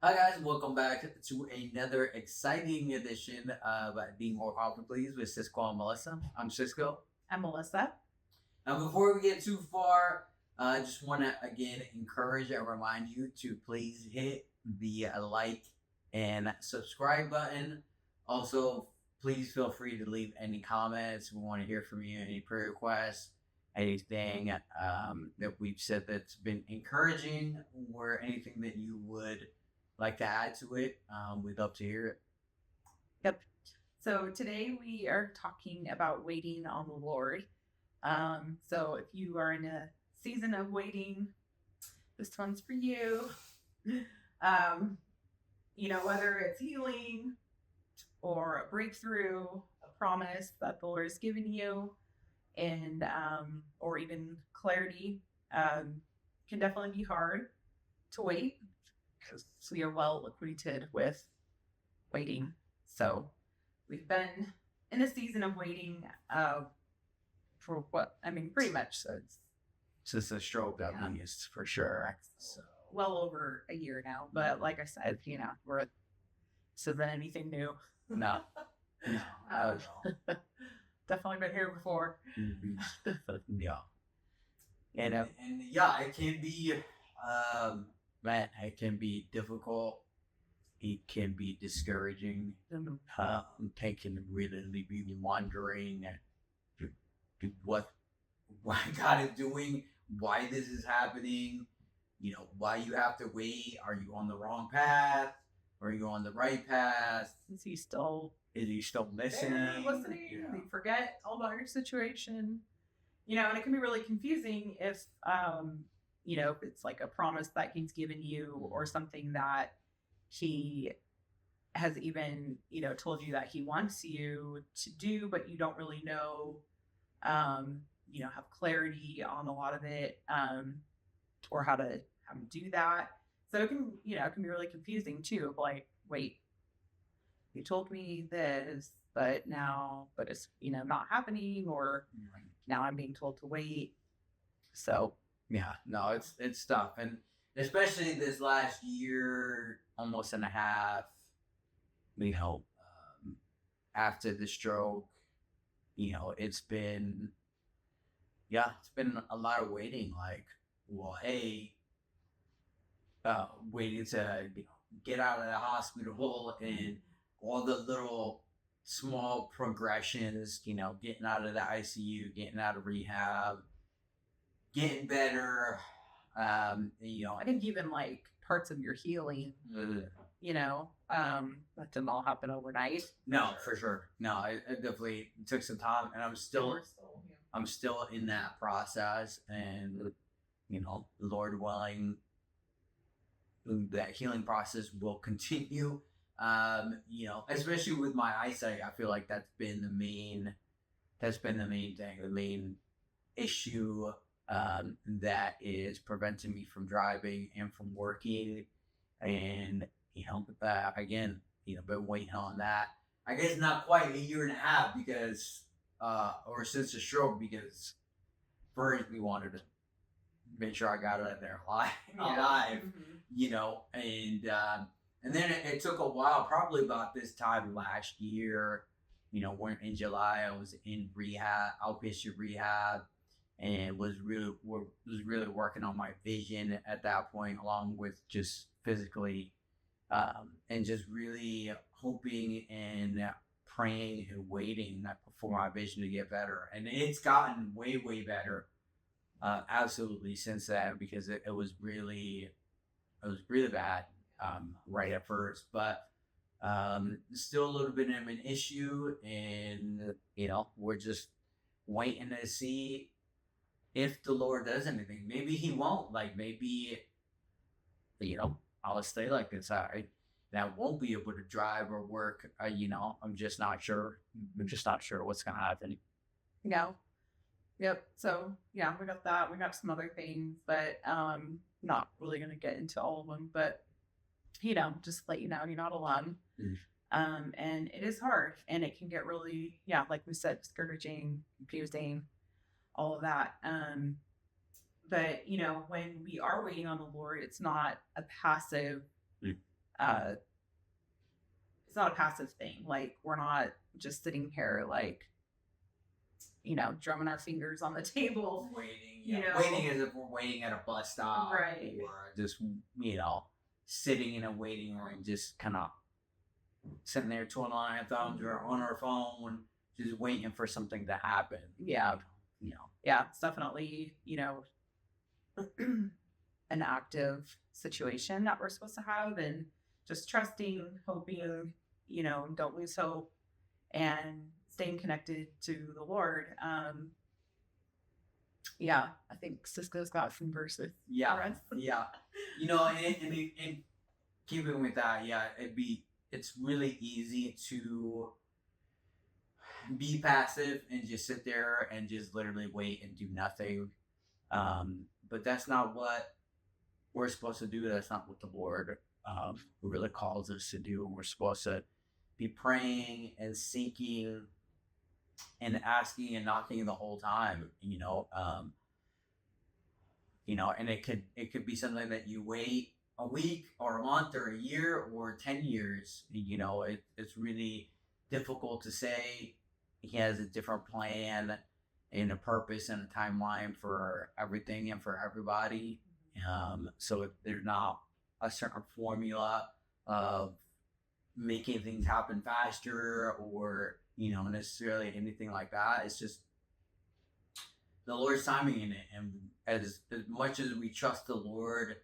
Hi guys, welcome back to another exciting edition of Being More Often Please with Cisco and Melissa. I'm Cisco. I'm Melissa. Now, before we get too far, I just want to again encourage and remind you to please hit the like and subscribe button. Also, please feel free to leave any comments. We want to hear from you, any prayer requests, anything that we've said that's been encouraging, or anything that you would like to add to it. We'd love to hear it. Yep. So today we are talking about waiting on the Lord. So if you are in a season of waiting, this one's for you. Whether it's healing or a breakthrough, a promise that the Lord has given you, and or even clarity, can definitely be hard to wait because we are well acquainted with waiting. So we've been in a season of waiting for pretty much Since the stroke, that one is for sure. So. well over a year now. But like I said, so then anything new? No. Definitely been here before. Yeah. And yeah, it can be, man, it can be difficult. It can be discouraging. It can really be wondering what God is doing, why this is happening, why you have to wait. Are you on the wrong path? Or are you on the right path? Is he still listening? Yeah. You forget all about your situation. And it can be really confusing if it's like a promise that he's given you or something that he has even, told you that he wants you to do, but you don't really know, have clarity on a lot of it, or how to do that. So it can be really confusing too. Of like, wait, you told me this, but it's, not happening, or now I'm being told to wait. So yeah, no, it's tough. And especially this last year, almost and a half, after the stroke, it's been a lot of waiting. Like, well, hey, waiting to get out of the hospital and all the little small progressions, getting out of the ICU, getting out of rehab, getting better. I think even like parts of your healing, that didn't all happen overnight. No, for sure. No, it definitely took some time, and I'm still in that process, and Lord willing, that healing process will continue. Especially with my eyesight, I feel like that's been the main thing, the main issue that is preventing me from driving and from working. And again, been waiting on that. I guess not quite a year and a half because or since the stroke, because first we wanted to make sure I got out of there alive. And then it took a while, probably about this time last year. We're in July. I was in rehab, outpatient rehab, and was really working on my vision at that point, along with just physically, and just really hoping and praying and waiting for my vision to get better. And it's gotten way, way better, absolutely, since then, because it was really bad right at first, but still a little bit of an issue, and we're just waiting to see if the Lord does anything. Maybe he won't. Like, maybe I'll stay like this. I won't be able to drive or work. I'm just not sure. What's gonna happen. Yep. So yeah, we got that. We got some other things, but not really gonna get into all of them. But just let you know you're not alone. And it is hard, and it can get really, like we said, discouraging, confusing, all of that. But when we are waiting on the Lord, it's not a passive uh, it's not a passive thing. Like, we're not just sitting here, like, drumming our fingers on the table. Waiting as if we're waiting at a bus stop. Right. Or just, sitting in a waiting room, just kind of sitting there twiddling our thumbs or on our phone, just waiting for something to happen. Yeah. It's definitely, an active situation that we're supposed to have, and just trusting, hoping, don't lose hope, and staying connected to the Lord. I think Cisco's got some verses. Yeah. for us. Yeah. And keeping with that, it's really easy to be passive and just sit there and just literally wait and do nothing. But that's not what we're supposed to do. That's not what the Lord really calls us to do. We're supposed to be praying and seeking and asking and knocking the whole time, and it could be something that you wait a week or a month or a year or 10 years. It's really difficult to say. He has a different plan and a purpose and a timeline for everything and for everybody. So if there's not a certain formula of making things happen faster or, necessarily anything like that, it's just the Lord's timing in it. And as much as we trust the Lord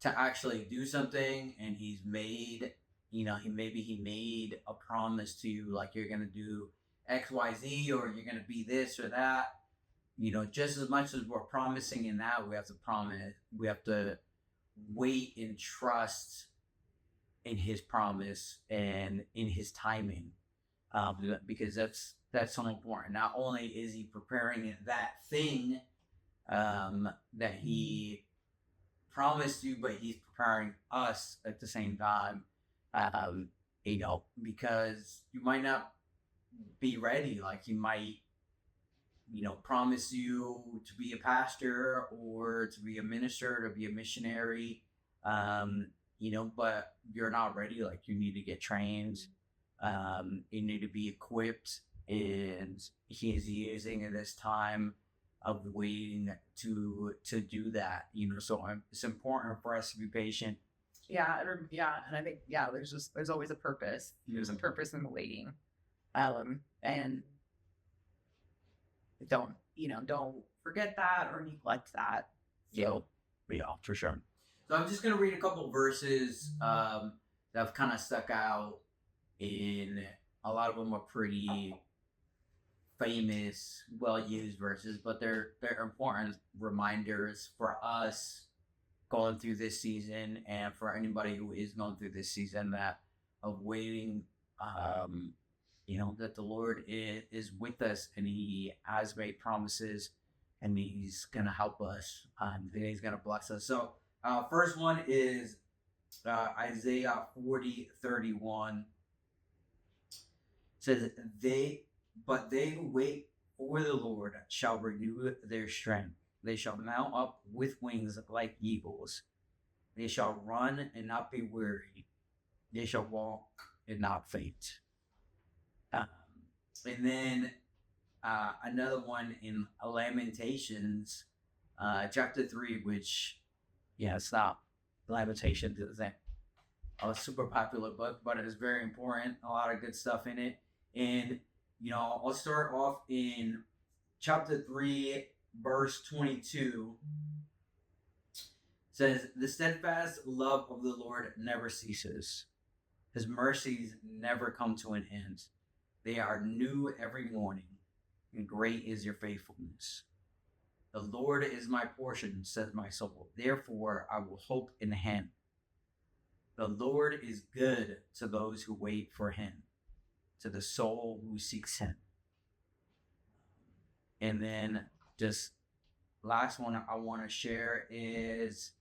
to actually do something, and He's made, he made a promise to you, like, you're going to do X, Y, Z, or you're going to be this or that, just as much as we're promising in that, we have to wait and trust in His promise and in His timing, because that's so important. Not only is He preparing that thing that He promised you, but He's preparing us at the same time, because you might not be ready. Like, He might, promise you to be a pastor or to be a minister, to be a missionary, but you're not ready. Like, you need to get trained, you need to be equipped, and He is using this time of waiting to do that. So it's important for us to be patient. And I think there's always a purpose. There's a purpose in the waiting, and don't forget that or neglect that. So for sure. So I'm just gonna read a couple verses that have kind of stuck out. In a lot of them are pretty famous, well-used verses, but they're important reminders for us going through this season, and for anybody who is going through this season, that of waiting, that the Lord is with us, and He has made promises, and He's gonna help us, and He's gonna bless us. So first one is Isaiah 40:31. Says, but they who wait for the Lord shall renew their strength. They shall mount up with wings like eagles. They shall run and not be weary. They shall walk and not faint. And then another one in Lamentations, chapter 3, which, it's not Lamentations, it's a super popular book, but it is very important. A lot of good stuff in it. And, I'll start off in chapter 3, verse 22. It says, the steadfast love of the Lord never ceases. His mercies never come to an end. They are new every morning, and great is your faithfulness. The Lord is my portion, says my soul. Therefore, I will hope in Him. The Lord is good to those who wait for Him, to the soul who seeks Him. And then just last one I want to share is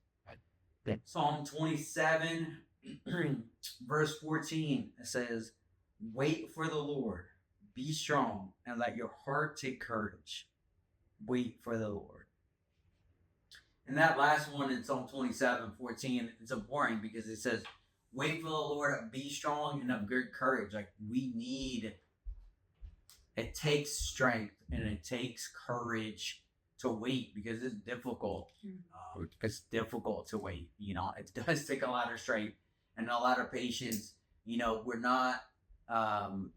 Psalm 27, verse 14. It says, wait for the Lord, be strong, and let your heart take courage. Wait for the Lord. And that last one in Psalm 27:14, it's important because it says, wait for the Lord, be strong and of good courage. Like it takes strength and it takes courage to wait because it's difficult. It's difficult to wait. It does take a lot of strength and a lot of patience. We're not, and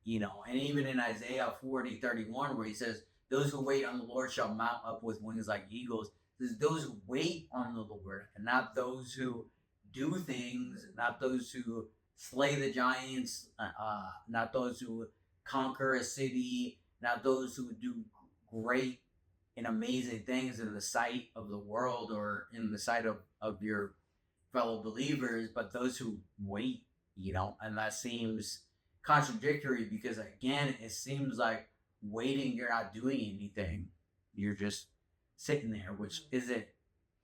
even in Isaiah 40:31, where he says, those who wait on the Lord shall mount up with wings like eagles. There's those who wait on the Lord and not those who do things, not those who slay the giants, not those who conquer a city, not those who do great and amazing things in the sight of the world or in the sight of your fellow believers, but those who wait, and that seems contradictory because, again, it seems like waiting, you're not doing anything. You're just sitting there, which isn't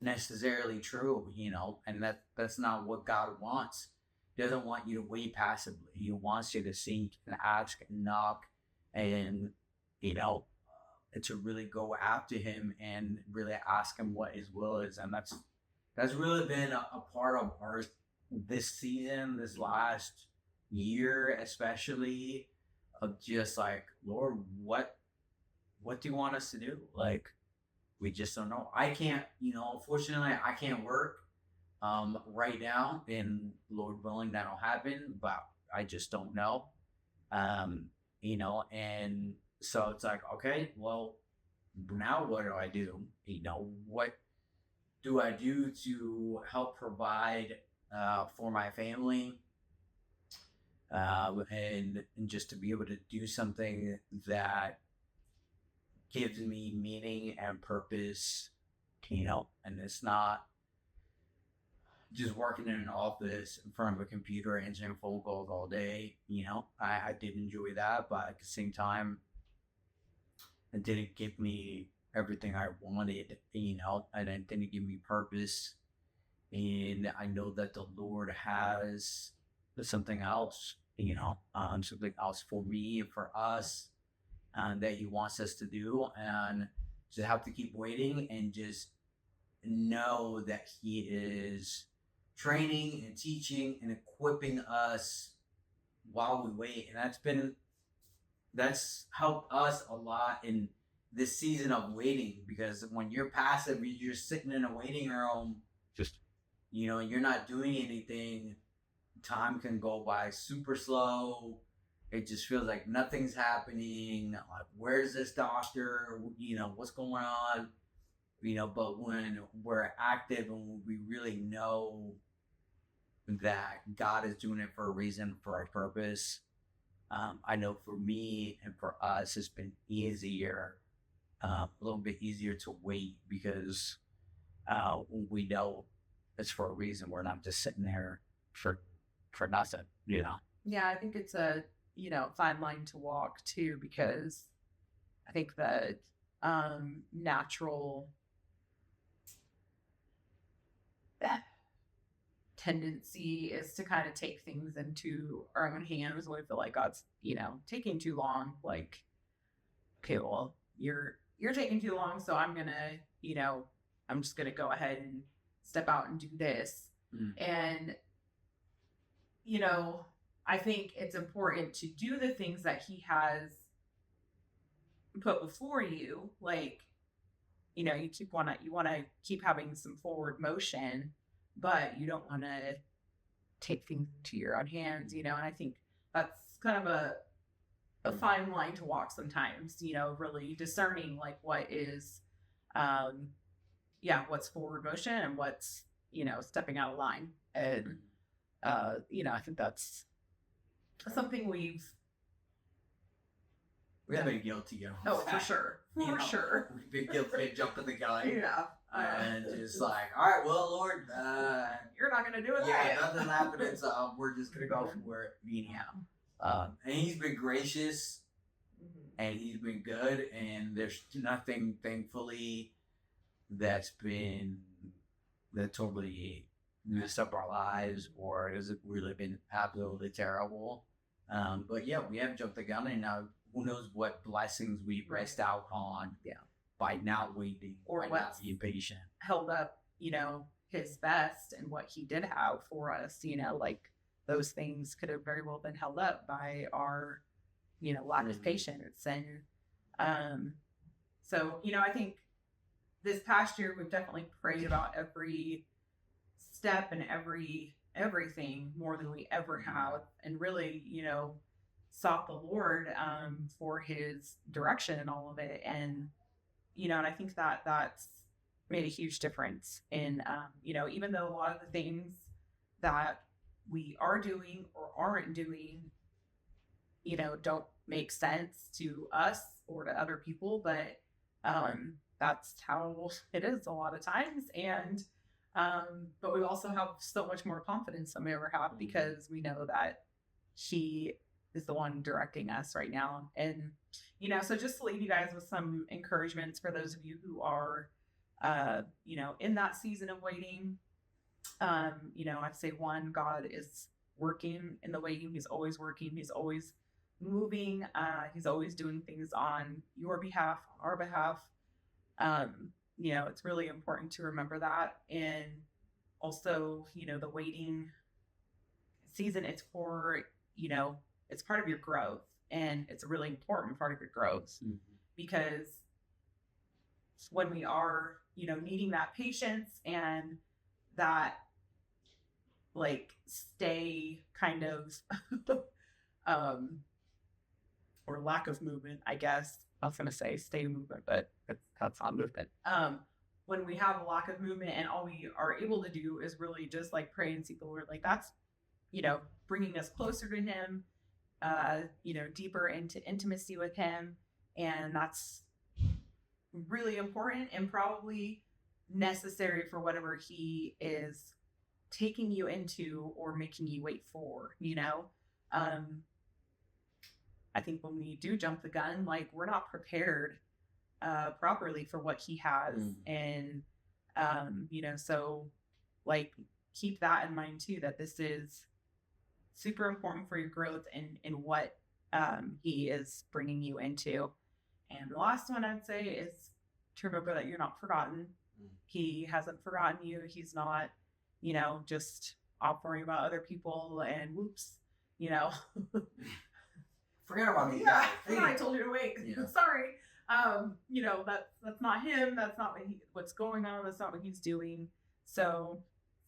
necessarily true, and that's not what God wants. He doesn't want you to wait passively. He wants you to seek and ask and knock and, to really go after him and really ask him what his will is. And that's really been a part of our this season, this last year especially, of just like, Lord, what do you want us to do? Like, we just don't know. I can't, unfortunately, I can't work right now, and Lord willing, that'll happen, but I just don't know. And so it's like, okay, well, now what do I do? What do I do to help provide for my family? And just to be able to do something that gives me meaning and purpose, and it's not just working in an office in front of a computer answering phone calls all day. I did enjoy that, but at the same time, it didn't give me everything I wanted, and it didn't give me purpose. And I know that the Lord has something else, something else for me and for us, that he wants us to do, and just have to keep waiting and just know that he is training and teaching and equipping us while we wait. And that's helped us a lot in this season of waiting, because when you're passive, you're just sitting in a waiting room, and you're not doing anything, time can go by super slow. It just feels like nothing's happening. Like, where's this doctor? What's going on? But when we're active and we really know that God is doing it for a reason, for a purpose, I know for me and for us, it's been easier, a little bit easier to wait, because we know it's for a reason. We're not just sitting there for nothing, Yeah, I think it's a fine line to walk too, because I think that natural tendency is to kind of take things into our own hands when we feel like God's taking too long. Like, okay, well, you're taking too long, so I'm just gonna go ahead and step out and do this. And I think it's important to do the things that he has put before you. Like, you want to keep having some forward motion, but you don't want to take things to your own hands, and I think that's kind of a fine line to walk sometimes, really discerning like what is, what's forward motion and what's, stepping out of line. And, I think that's something we've been guilty of. Oh, for sure. For sure. We've been guilty of jumping the gun. Yeah. And just like, all right, well, Lord, you're not going to do it. Yeah, nothing's happening, so we're just going to go for it. And he's been gracious, and he's been good, and there's nothing, thankfully, that totally messed up our lives or has really been absolutely terrible. But yeah, we have jumped the gun, and now who knows what blessings we missed out on by not waiting or by not being patient. Held up, his best and what he did have for us, like those things could have very well been held up by our, lack of patience. And so, I think this past year we've definitely prayed about every step and everything more than we ever have, and really, sought the Lord for his direction and all of it. And, and I think that that's made a huge difference in, even though a lot of the things that we are doing or aren't doing, don't make sense to us or to other people, but that's how it is a lot of times. And but we also have so much more confidence than we ever have, because we know that he is the one directing us right now. And, so just to leave you guys with some encouragements for those of you who are, in that season of waiting. I'd say one, God is working in the waiting. He's always working. He's always moving. He's always doing things on your behalf, on our behalf. It's really important to remember that. And also, the waiting season, it's for, it's part of your growth, and it's a really important part of your growth, because when we are, needing that patience and that stay kind of, or lack of movement, I guess. I was going to say stay movement, but that's not movement. When we have a lack of movement and all we are able to do is really just pray and seek the Lord, that's, bringing us closer to him, deeper into intimacy with him. And that's really important and probably necessary for whatever he is taking you into or making you wait for. I think when we do jump the gun, we're not prepared properly for what he has. And, so keep that in mind too, that this is super important for your growth and in what he is bringing you into. And the last one I'd say is to remember that you're not forgotten. He hasn't forgotten you. He's not, just off worrying about other people and whoops, Forget about me. Yeah, I told you to wait. Yeah. Sorry. That's not him. That's not what's going on. That's not what he's doing. So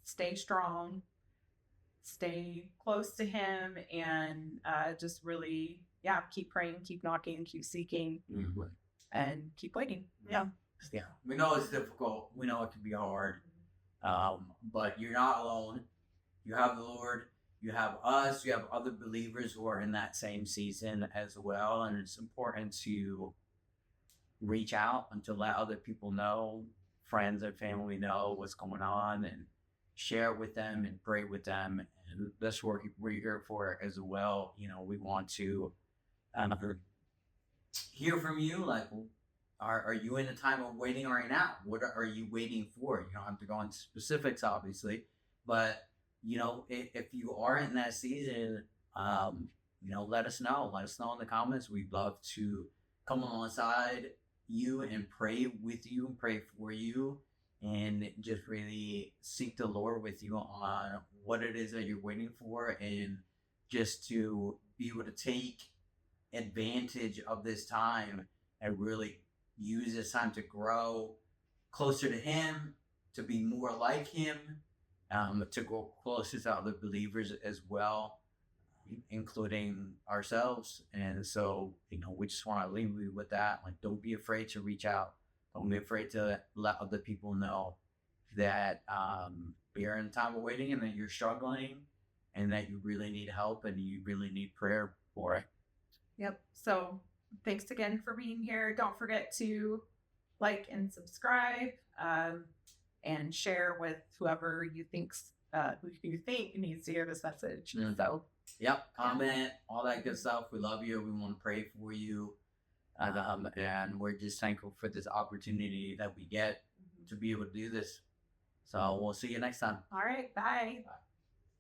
stay strong, stay close to him, and just really, keep praying, keep knocking, keep seeking, and keep waiting. Yeah. We know it's difficult. We know it can be hard. But you're not alone. You have the Lord. You have us. You have other believers who are in that same season as well. And it's important to reach out and to let other people know, friends and family know what's going on, and share it with them and pray with them. And that's what we're here for as well. We want to hear from you. Are you in a time of waiting right now? What are you waiting for? You don't have to go into specifics, obviously, but if you are in that season, let us know. Let us know in the comments. We'd love to come alongside you and pray with you and pray for you, and just really seek the Lord with you on what it is that you're waiting for, and just to be able to take advantage of this time and really use this time to grow closer to him, to be more like him, to grow closer to other believers as well, including ourselves. And so, we just want to leave you with that. Don't be afraid to reach out. Don't be afraid to let other people know that you're in time of waiting, and that you're struggling, and that you really need help, and you really need prayer for it. Yep. So thanks again for being here. Don't forget to like and subscribe, and share with whoever you think needs to hear this message. So comment, all that good stuff. We love you. We want to pray for you. And we're just thankful for this opportunity that we get to be able to do this. So we'll see you next time. All right. Bye. Bye.